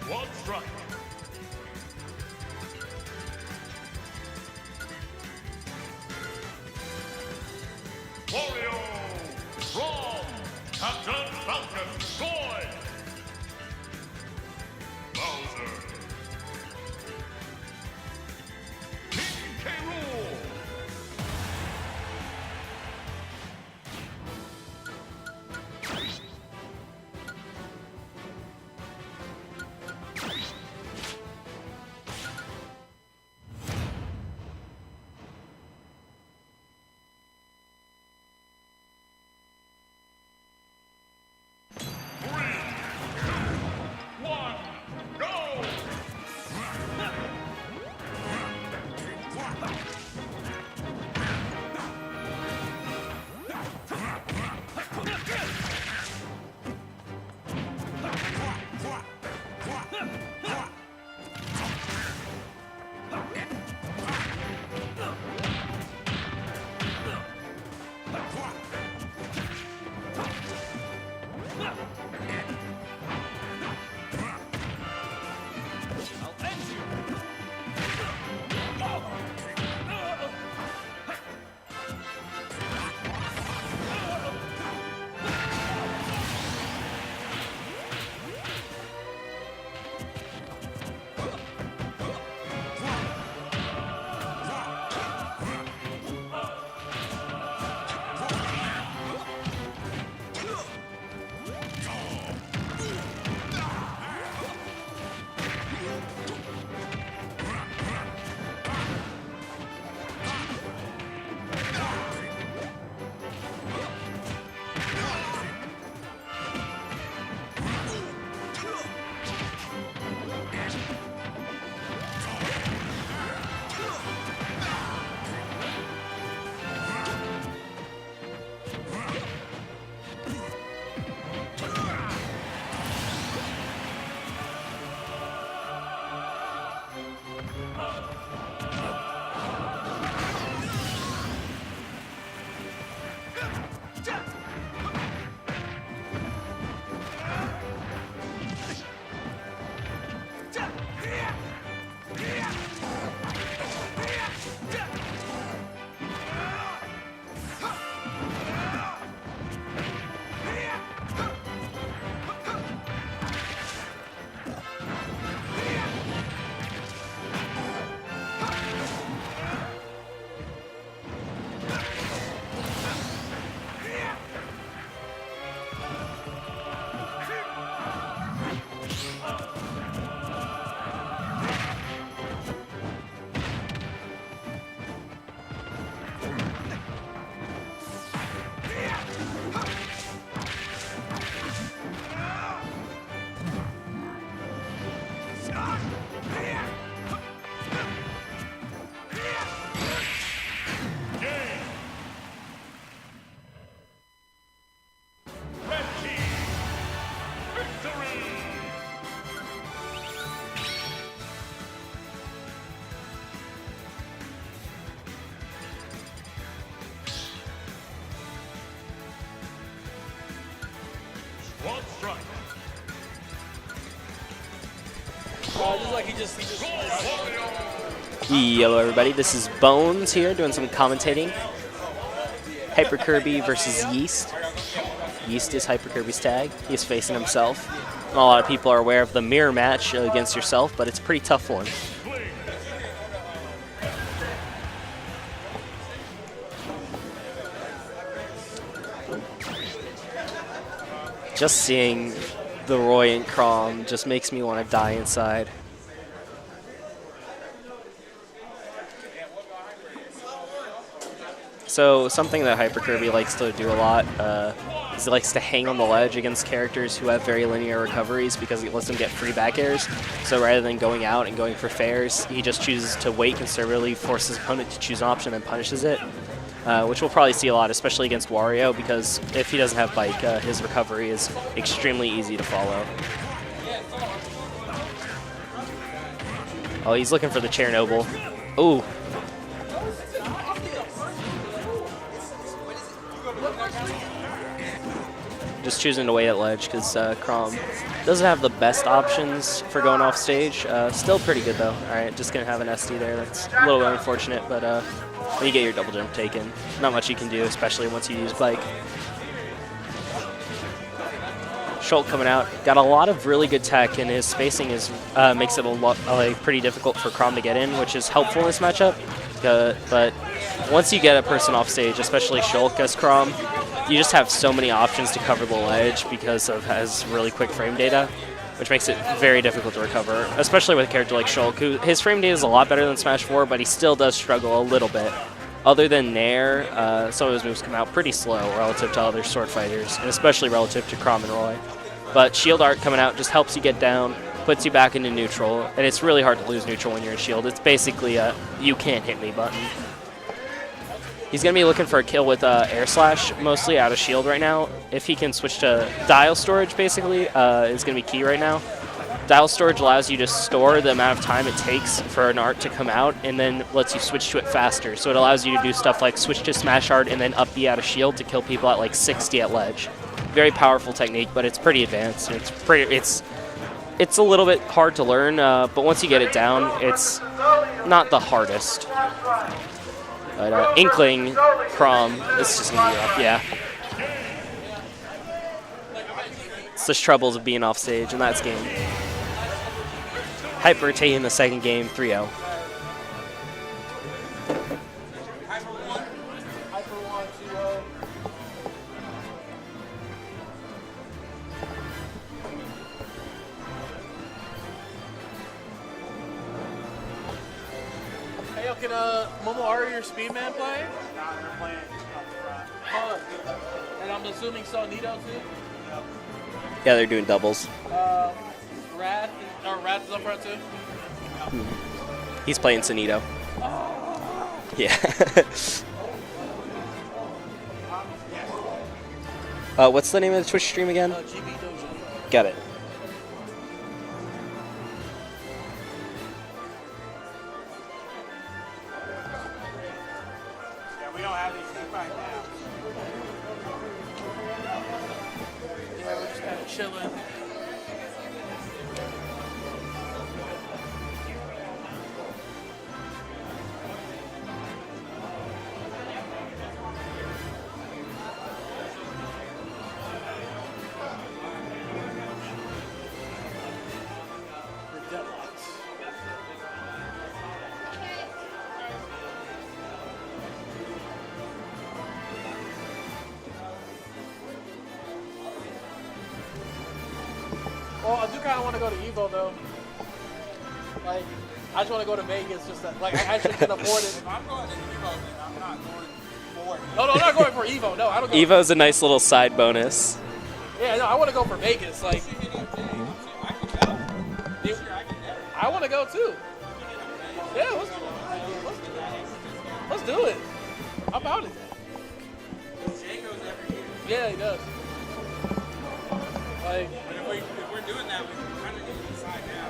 One strike. Wario Brawl. Captain Falcon Boy. Bowser. King K. Rool. One strike. Just like he just Hello everybody, this is Bones here doing some commentating. Hyper Kirby versus Yeast. Yeast is Hyper Kirby's tag. He's facing himself. Not a lot of people are aware of the mirror match against yourself, but it's a pretty tough one. Just seeing the Roy and Crom just makes me want to die inside. So something that Hyper Kirby likes to do a lot is he likes to hang on the ledge against characters who have very linear recoveries because it lets them get free back airs. So rather than going out and going for fairs, he just chooses to wait conservatively, forces his opponent to choose an option and punishes it, which we'll probably see a lot, especially against Wario, because if he doesn't have Bike, his recovery is extremely easy to follow. Oh, he's looking for the Chernobyl. Ooh. just choosing to wait at ledge because Crom doesn't have the best options for going off stage. Still pretty good though. All right, just gonna have an SD there. That's a little unfortunate, but when you get your double jump taken, not much you can do, especially once you use bike. Schultz coming out, got a lot of really good tech, and his spacing is makes it a lot pretty difficult for Crom to get in, which is helpful in this matchup. But once you get a person off stage, especially Schultz as Crom, you just have so many options to cover the ledge because of has really quick frame data, which makes it very difficult to recover, especially with a character like Schultz, who his frame data is a lot better than Smash 4, but he still does struggle a little bit. Other than Nair, some of his moves come out pretty slow relative to other sword fighters, and especially relative to Crom and Roy. But Shield Art coming out just helps you get down, puts you back into neutral, and it's really hard to lose neutral when you're in Shield. It's basically a you can't hit me button. He's going to be looking for a kill with Air Slash, mostly out of Shield right now. If he can switch to Dial Storage, basically, is going to be key right now. Dial Storage allows you to store the amount of time it takes for an art to come out, and then lets you switch to it faster. So it allows you to do stuff like switch to Smash Art and then up B out of Shield to kill people at like 60 at ledge. Very powerful technique, but it's pretty advanced. It's a little bit hard to learn, but once you get it down, it's not the hardest. But Inkling, Crom, it's just gonna be rough, yeah. It's the troubles of being off stage, and that's game. Hyper taking the second game, 3-0. Can Momo Ari or Speedman play? Nah, they're playing up front. And I'm assuming Sonito too? Yeah, they're doing doubles. Rad is up front too? He's playing Sonito. Yeah. What's the name of the Twitch stream again? GB Dojo. Got it. We don't have these things right now. Yeah, we're just kind of chilling. We're deadlocked. Well, I do kind of want to go to Evo though. Like, I just want to go to Vegas. Just that, like, I actually can afford it. If I'm going to Evo, then I'm not going for it. No, I'm not going for Evo. No, I don't. Go. Evo's a nice little side bonus. Yeah, no, I want to go for Vegas. Like, I want to go too. Yeah, let's do it. How about it? Jay goes every year. Yeah, he does. Like, But if we're doing that, we kind of need to decide now.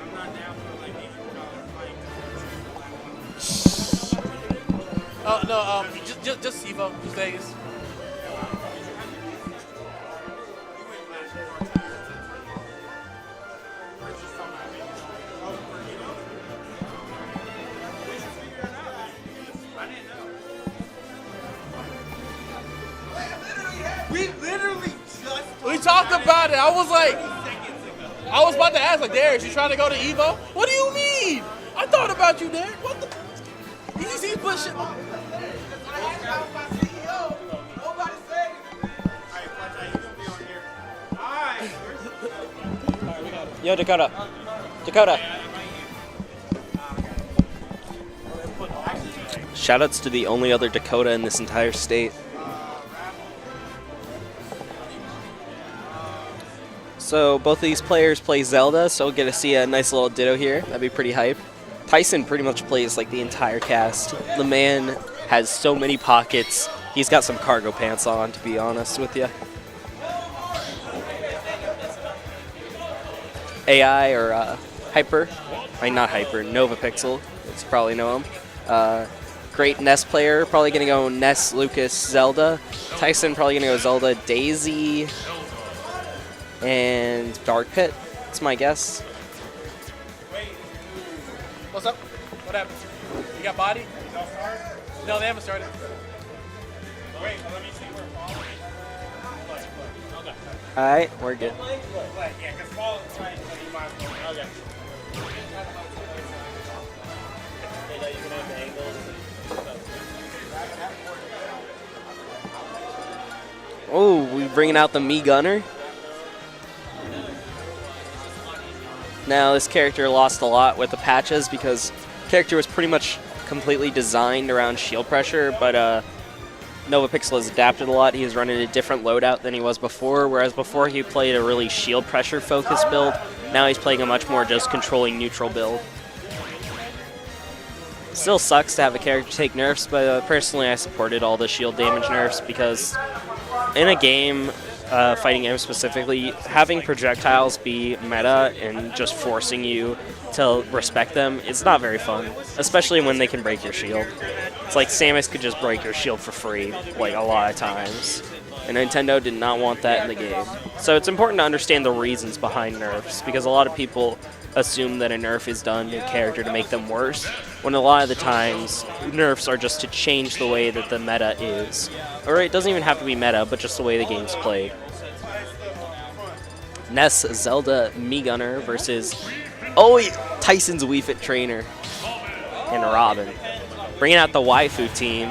I'm not down for like $80 fight. just Evo, just Vegas. We literally just We talked about it. I was like, I was about to ask, like, Darius, you trying to go to Evo? What do you mean? I thought about you, Darius. What the? Did you see push it? Yo, Dakota. Dakota. Shoutouts to the only other Dakota in this entire state. So both of these players play Zelda, so we'll get to see a nice little ditto here. That'd be pretty hype. Tyson pretty much plays like the entire cast. The man has so many pockets. He's got some cargo pants on, to be honest with you. AI or Hyper, I mean not Hyper, Nova Pixel, you probably know him. Great Ness player, probably gonna go Ness, Lucas, Zelda. Tyson probably gonna go Zelda, Daisy, and Dark Pit. That's my guess. What's up? What happened? You got body? No, they haven't started. Wait, let me see where Paul is. Okay. All right, we're good. Yeah, because Paul is right, so you might as well. Okay. Oh, we bringing out the Me Gunner. Now, this character lost a lot with the patches because character was pretty much completely designed around shield pressure, but NovaPixel has adapted a lot. He's running a different loadout than he was before, whereas before he played a really shield pressure focused build. Now he's playing a much more just controlling neutral build. Still sucks to have a character take nerfs, but personally I supported all the shield damage nerfs because in a game, fighting games specifically, having projectiles be meta and just forcing you to respect them, it's not very fun, especially when they can break your shield. It's like Samus could just break your shield for free, like a lot of times. And Nintendo did not want that in the game. So it's important to understand the reasons behind nerfs, because a lot of people assume that a nerf is done to a character to make them worse, when a lot of the times nerfs are just to change the way that the meta is. Or it doesn't even have to be meta, but just the way the game's played. Ness Zelda Me Gunner versus Tyson's Wii Fit trainer and Robin. Bringing out the waifu team.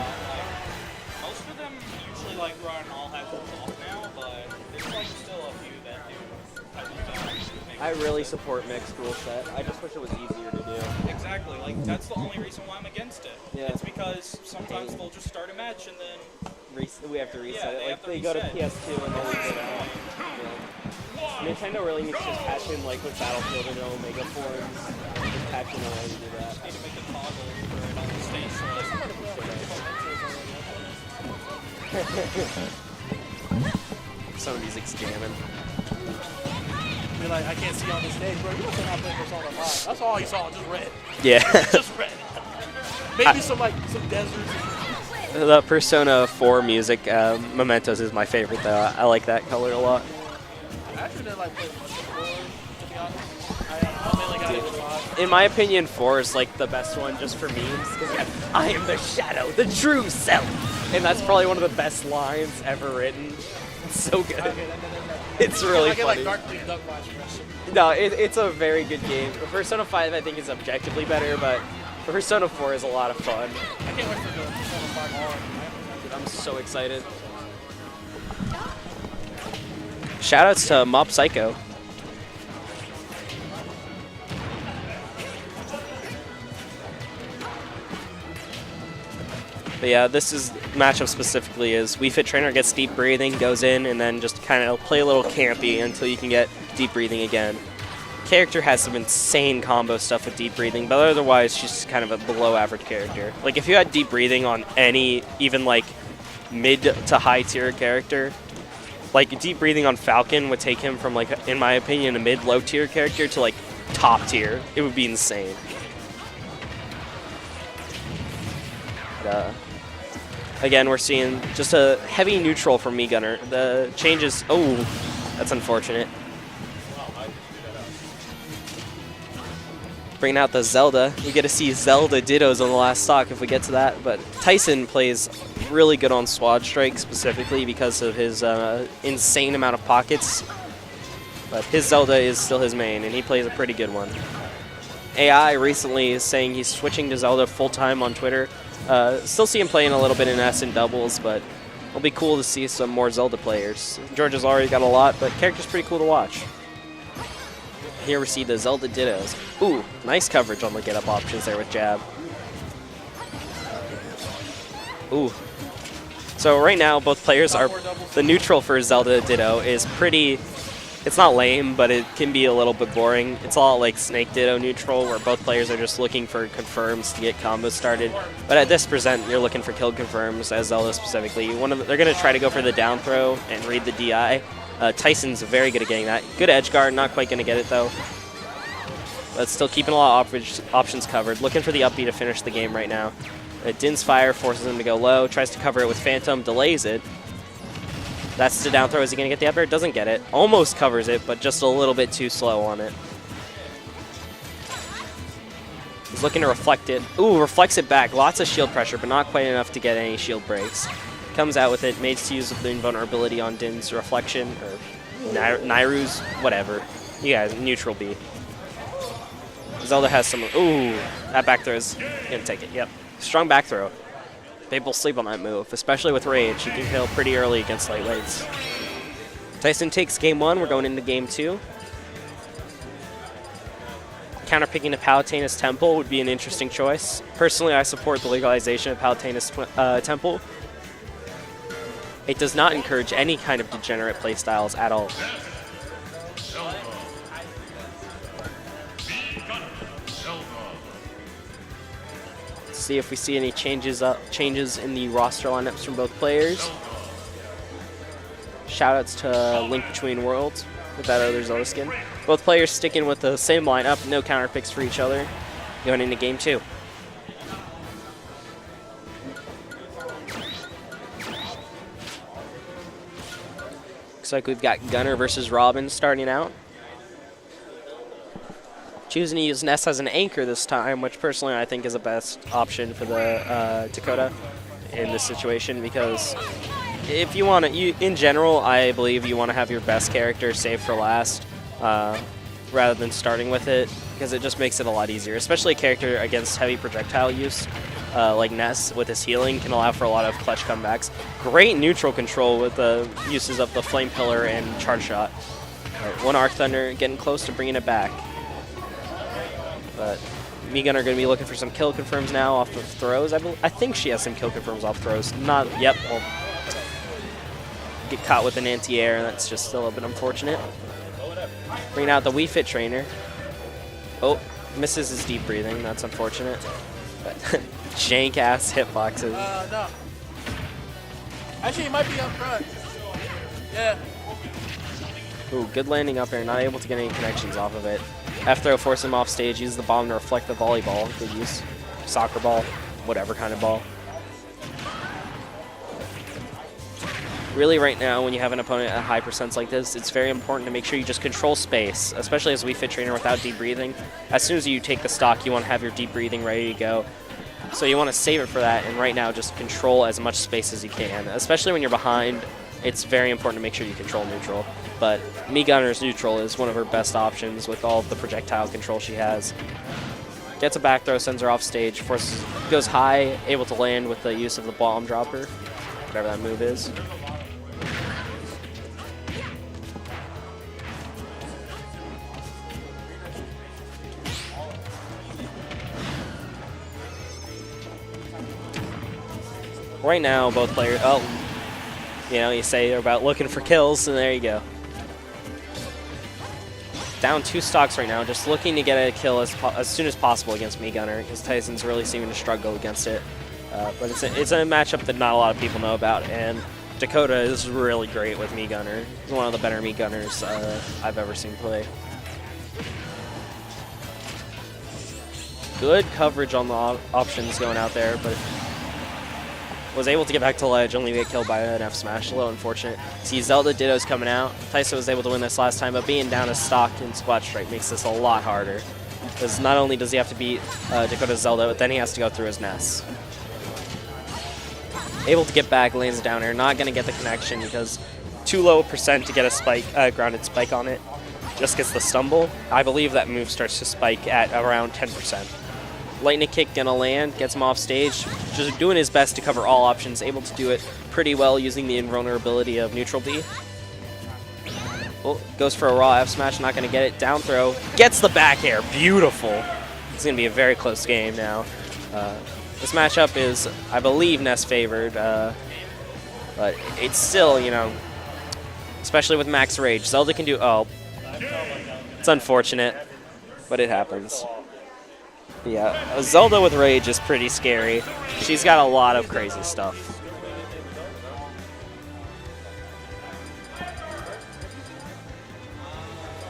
Most of them usually like run all hazards off now, but there's like still a few that do. I really support mixed rule set. I just wish it was easier to do. Exactly, like that's the only reason why I'm against it. Yeah. It's because sometimes they'll just start a match and then We have to reset Yeah, it. they Like have to they go to reset. PS2 and then leave it out. Yeah. Nintendo really needs to just patch in like with Battlefield and Omega forms. Just patch in a way to do that. need to make a toggle for it on the stage select. Somebody's examining. Be like, I can't see on the stage, bro. You must have not played Persona 5. That's all you saw, just red. Yeah. Just red. Maybe some deserts. The Persona 4 music, Mementos, is my favorite though. I like that color a lot. I actually didn't like play much of 4, to be honest. I mainly got it with 5. In my opinion, 4 is like the best one just for memes, because I am the shadow, the true self. And that's probably one of the best lines ever written. It's so good. It's really I get funny. like Dark Duck Watch impression. No, it's a very good game. Persona 5 I think is objectively better, but Persona 4 is a lot of fun. I can't wait for the Persona 5 R. I'm so excited. Shoutouts to Mob Psycho. But yeah, this is matchup specifically is Wii Fit Trainer gets deep breathing, goes in, and then just kind of play a little campy until you can get deep breathing again. Character has some insane combo stuff with deep breathing, but otherwise she's just kind of a below average character. Like if you had deep breathing on any, even like mid to high tier character, like deep breathing on Falcon would take him from like, in my opinion, a mid low tier character to like top tier. It would be insane. But, again, we're seeing just a heavy neutral from Me Gunner. The changes, oh, that's unfortunate. Bringing out the Zelda. We get to see Zelda Dittos on the last stock if we get to that, but Tyson plays really good on Sword Strike specifically because of his insane amount of pockets, but his Zelda is still his main, and he plays a pretty good one. AI recently is saying he's switching to Zelda full-time on Twitter. Still see him playing a little bit in S and doubles, but it'll be cool to see some more Zelda players. George has already got a lot, but character's pretty cool to watch. Here we see the Zelda Dittos. Ooh, nice coverage on the get-up options there with jab. Ooh. So right now, both players are... The neutral for Zelda Ditto is pretty... It's not lame, but it can be a little bit boring. It's all like Snake Ditto neutral, where both players are just looking for confirms to get combos started. But at this present, you're looking for kill confirms, as Zelda specifically. They're going to try to go for the down throw and read the DI. Tyson's very good at getting that. Good edge guard, not quite going to get it though. But still keeping a lot of options covered. Looking for the up B to finish the game right now. Din's Fire forces him to go low, tries to cover it with Phantom, delays it. That's the down throw. Is he going to get the up air? Doesn't get it. Almost covers it, but just a little bit too slow on it. He's looking to reflect it. Ooh, reflects it back. Lots of shield pressure, but not quite enough to get any shield breaks. Comes out with it, makes use of the invulnerability on Din's reflection, or Nairu's, whatever. You guys, neutral B. Zelda has some. Ooh, that back throw is going to take it. Yep. Strong back throw. People sleep on that move, especially with Rage. You can kill pretty early against lightweights. Tyson takes game 1. We're going into game 2. Counterpicking to Palutena's Temple would be an interesting choice. Personally, I support the legalization of Palutena's Temple. It does not encourage any kind of degenerate playstyles at all. Let's see if we see any changes in the roster lineups from both players. Shoutouts to Link Between Worlds with that other Zelda skin. Both players sticking with the same lineup, no counter picks for each other, going into game 2. Looks like we've got Gunner versus Robin starting out. Choosing to use Ness as an anchor this time, which personally I think is the best option for the Dakota in this situation, because if you want to, in general, I believe you want to have your best character saved for last rather than starting with it, because it just makes it a lot easier, especially a character against heavy projectile use. Like Ness with his healing can allow for a lot of clutch comebacks. Great neutral control with the uses of the Flame Pillar and Charge Shot. One Arc Thunder getting close to bringing it back. But Gunner are going to be looking for some kill confirms now off of throws. I think she has some kill confirms off throws. Not, yep, well, get caught with an anti-air, and that's just a little bit unfortunate. Bringing out the Wii Fit trainer. Oh, misses his deep breathing. That's unfortunate. But jank-ass hitboxes. No. Actually, he might be up front. Yeah. Ooh, good landing up there. Not able to get any connections off of it. F-throw force him off stage. Use the bomb to reflect the volleyball. Good use. Soccer ball. Whatever kind of ball. Really, right now, when you have an opponent at high percents like this, it's very important to make sure you just control space, especially as Wii Fit trainer without deep breathing. As soon as you take the stock, you want to have your deep breathing ready to go. So you want to save it for that, and right now just control as much space as you can. Especially when you're behind, it's very important to make sure you control neutral. But Gunner's neutral is one of her best options with all of the projectile control she has. Gets a back throw, sends her off stage, forces, goes high, able to land with the use of the bomb dropper, whatever that move is. Right now, both players, you say they're about looking for kills, and there you go. Down 2 stocks right now, just looking to get a kill as soon as possible against Gunner, because Tyson's really seeming to struggle against it. But it's a matchup that not a lot of people know about, and Dakota is really great with Gunner. He's one of the better Gunners I've ever seen play. Good coverage on the options going out there, but was able to get back to ledge, only to get killed by an F smash. A little unfortunate. See, Zelda Ditto's coming out. Tyson was able to win this last time, but being down a stock in Squat Strike makes this a lot harder. Because not only does he have to beat Dakota Zelda, but then he has to go through his Ness. Able to get back, lands down air. Not going to get the connection because too low percent to get a spike, grounded spike on it. Just gets the stumble. I believe that move starts to spike at around 10%. Lightning kick gonna land, gets him off stage, just doing his best to cover all options, able to do it pretty well using the invulnerability of neutral B. Oh, goes for a raw F smash, not gonna get it, down throw, gets the back air, beautiful. It's gonna be a very close game now. This matchup is, I believe, Ness favored, but it's still, especially with max rage. Zelda can do, it's unfortunate, but it happens. Yeah, Zelda with rage is pretty scary. She's got a lot of crazy stuff.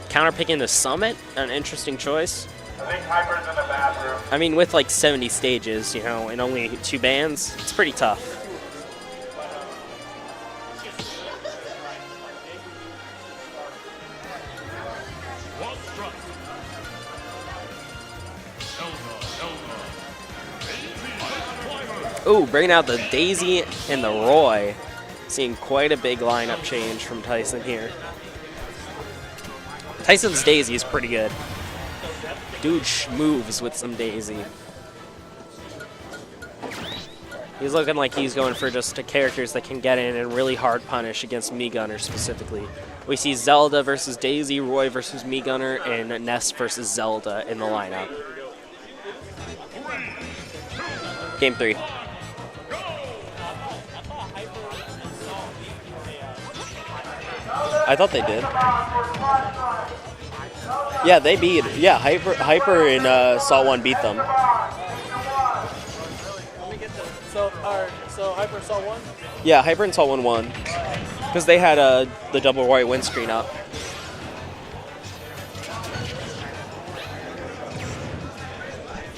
Counterpicking the Summit, an interesting choice. I think Hyper's in the bathroom. I mean, with like 70 stages, and only 2 bands, it's pretty tough. Ooh, bringing out the Daisy and the Roy. Seeing quite a big lineup change from Tyson here. Tyson's Daisy is pretty good. Dude moves with some Daisy. He's looking like he's going for just characters that can get in and really hard punish against Mii Gunner specifically. We see Zelda versus Daisy, Roy versus Mii Gunner, and Ness versus Zelda in the lineup. Game 3. I thought they did. Yeah, they beat. Yeah, Hyper and Salt 1 beat them. So Hyper saw 1? Yeah, Hyper and Salt 1 won. Because they had the double white windscreen up.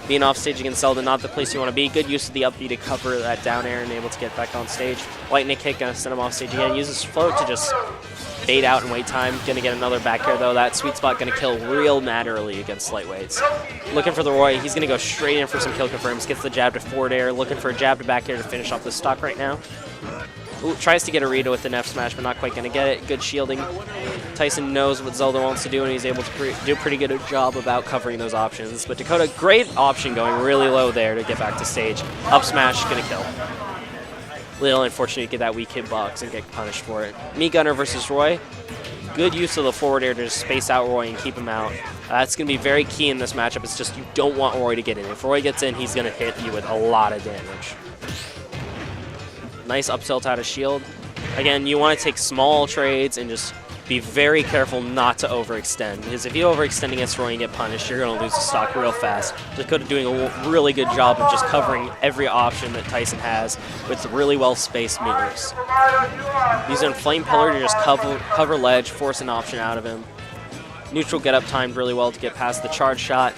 Being off stage against Zelda, not the place you want to be. Good use of the up B to cover that down air and able to get back on stage. Lightning kick, gonna send him off stage again. Uses float to just bait out and wait time. Gonna get another back air though. That sweet spot gonna kill real mad early against lightweights. Looking for the Roy. He's gonna go straight in for some kill confirms. Gets the jab to forward air. Looking for a jab to back air to finish off the stock right now. Ooh, tries to get a Rita with the F smash, but not quite gonna get it. Good shielding. Tyson knows what Zelda wants to do, and he's able to do a pretty good job about covering those options. But Dakota, great option going really low there to get back to stage. Up smash, gonna kill. Little unfortunate to get that weak hitbox and get punished for it. Mii Gunner versus Roy. Good use of the forward air to just space out Roy and keep him out. That's going to be very key in this matchup. It's just you don't want Roy to get in. If Roy gets in, he's going to hit you with a lot of damage. Nice up tilt out of shield. Again, you want to take small trades and just be very careful not to overextend. Because if you overextend against Roy and get punished, you're going to lose the stock real fast. Dakota doing a really good job of just covering every option that Tyson has with really well-spaced moves. Using Flame Pillar to just cover ledge, force an option out of him. Neutral get up timed really well to get past the charge shot.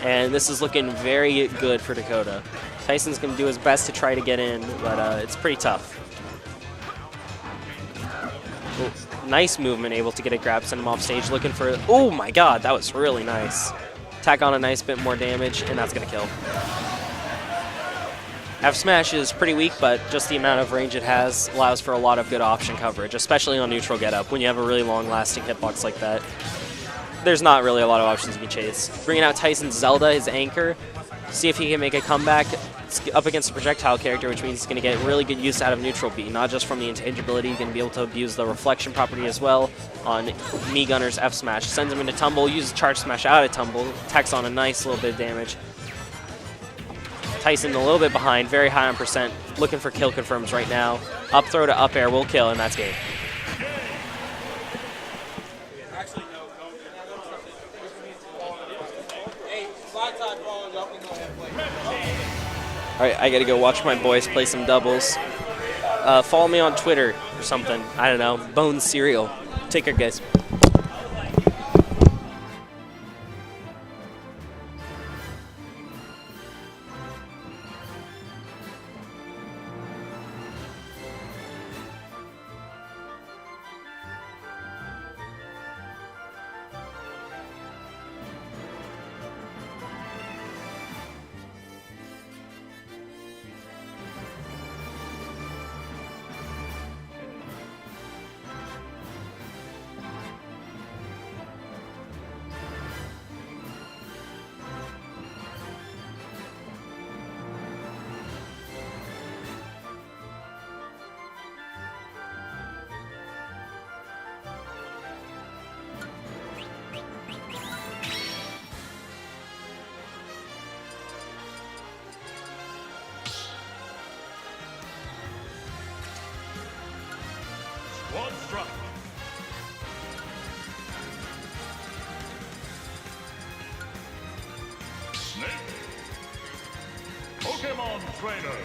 And this is looking very good for Dakota. Tyson's going to do his best to try to get in, but it's pretty tough. Ooh. Nice movement, able to get a grab, send him off stage, looking for... Oh my god, that was really nice. Tack on a nice bit more damage, and that's going to kill. F smash is pretty weak, but just the amount of range it has allows for a lot of good option coverage, especially on neutral get-up. When you have a really long-lasting hitbox like that, there's not really a lot of options you can chase. Bringing out Tyson's Zelda, his anchor. See if he can make a comeback. It's up against a projectile character, which means he's going to get really good use out of neutral B, not just from the intangibility. He's going to be able to abuse the reflection property as well on Mii Gunner's F smash. Sends him into tumble, uses charge smash out of tumble, tacks on a nice little bit of damage. Tyson a little bit behind, very high on percent, looking for kill confirms right now. Up throw to up air will kill, and that's game. All right, I gotta go watch my boys play some doubles. Follow me on Twitter or something. I don't know. Bones Cereal. Take care, guys. One strike. Snake. Pokemon Trainer.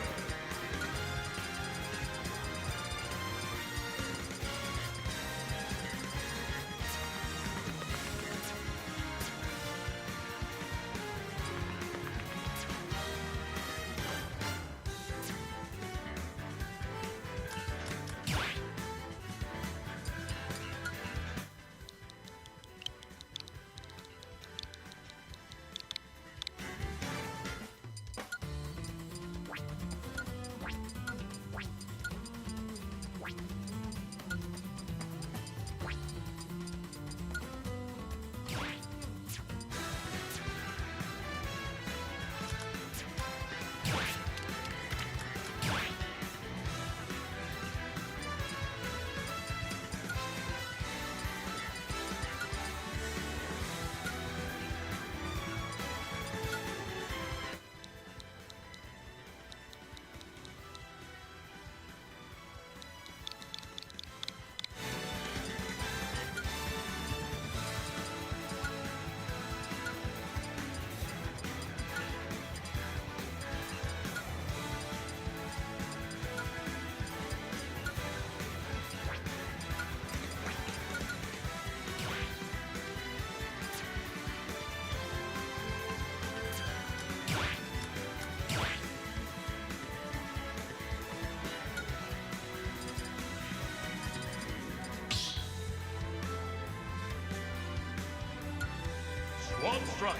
One strike.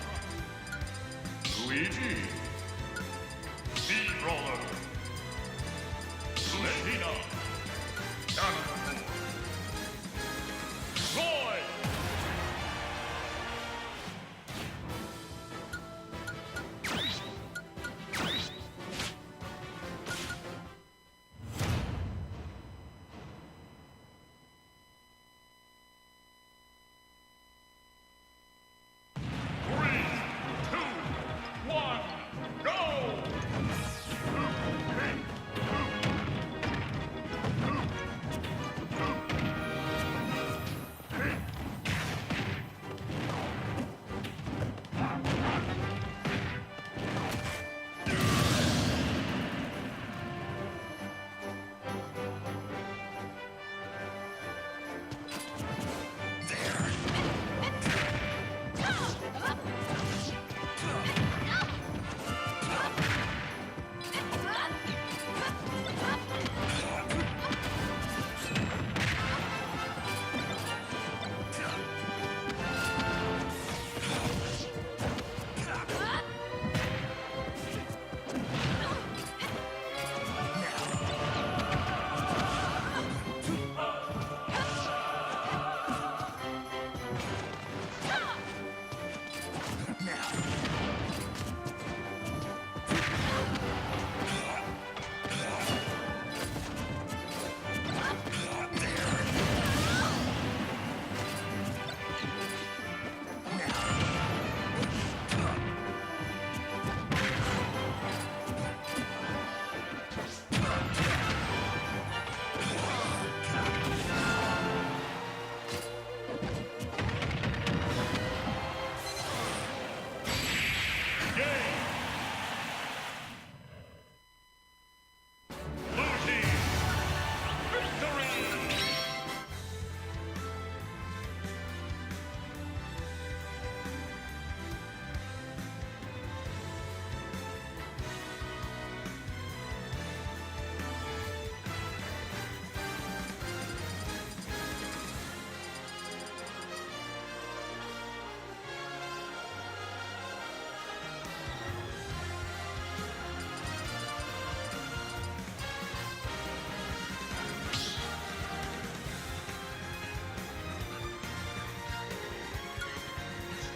Luigi. Steamroller. Lutina. Counter. Floyd. Three, two, one, go!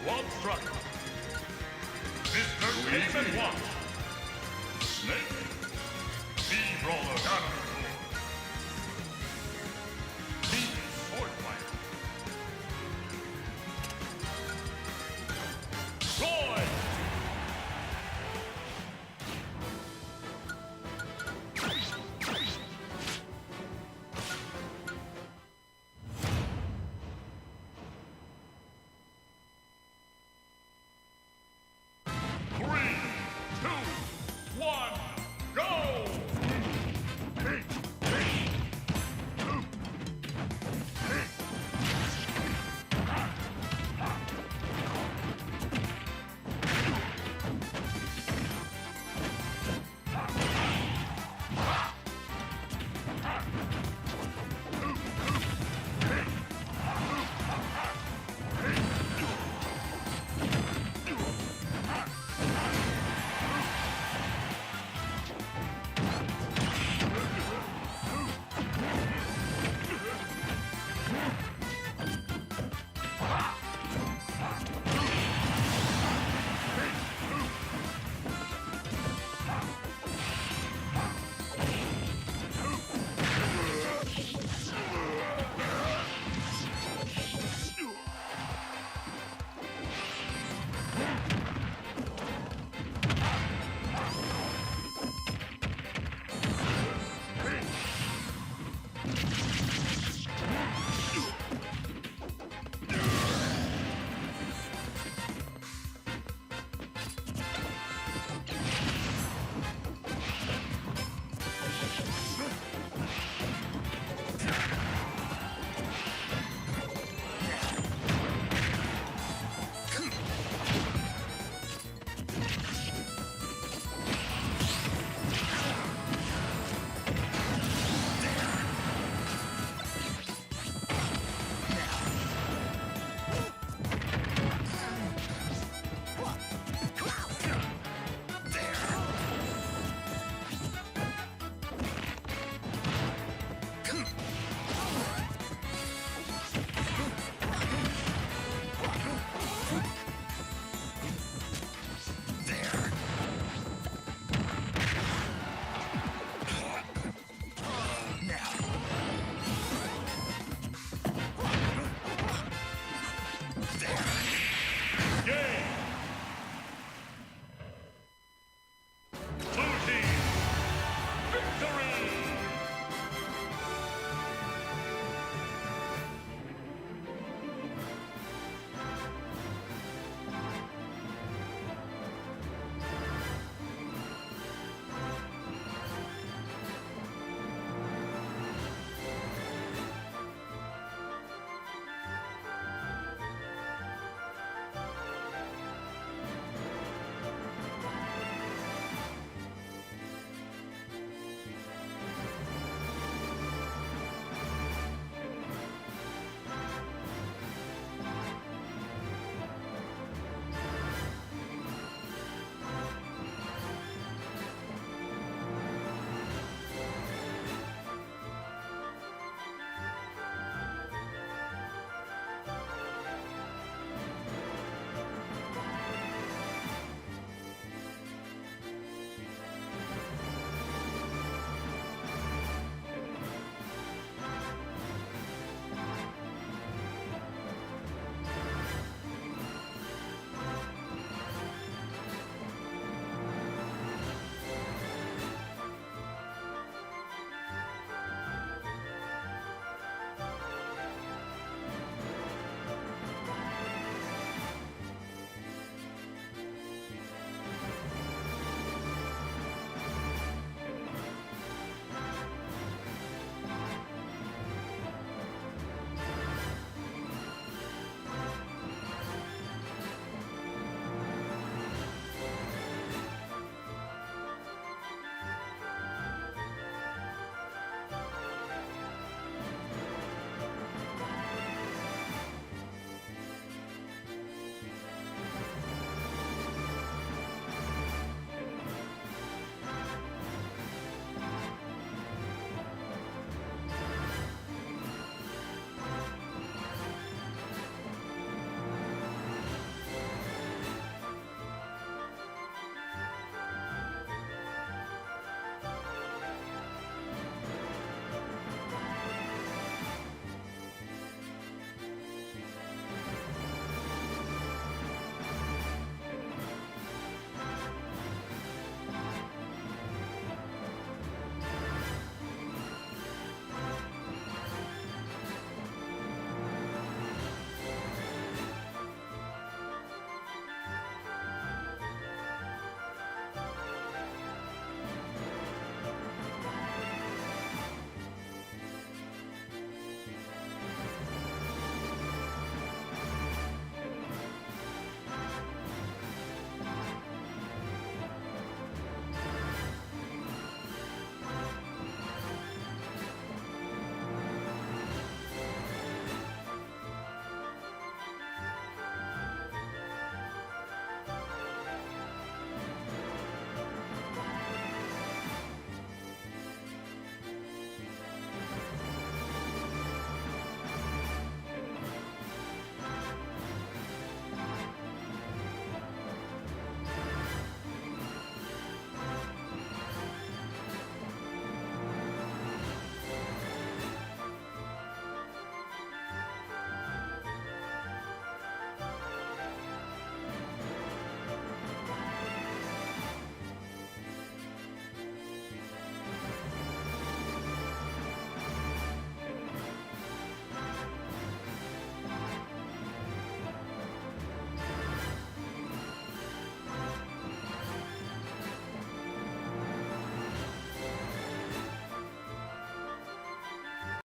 One strike. Mr. Game and Watch. Snake. Steamroller. Counter.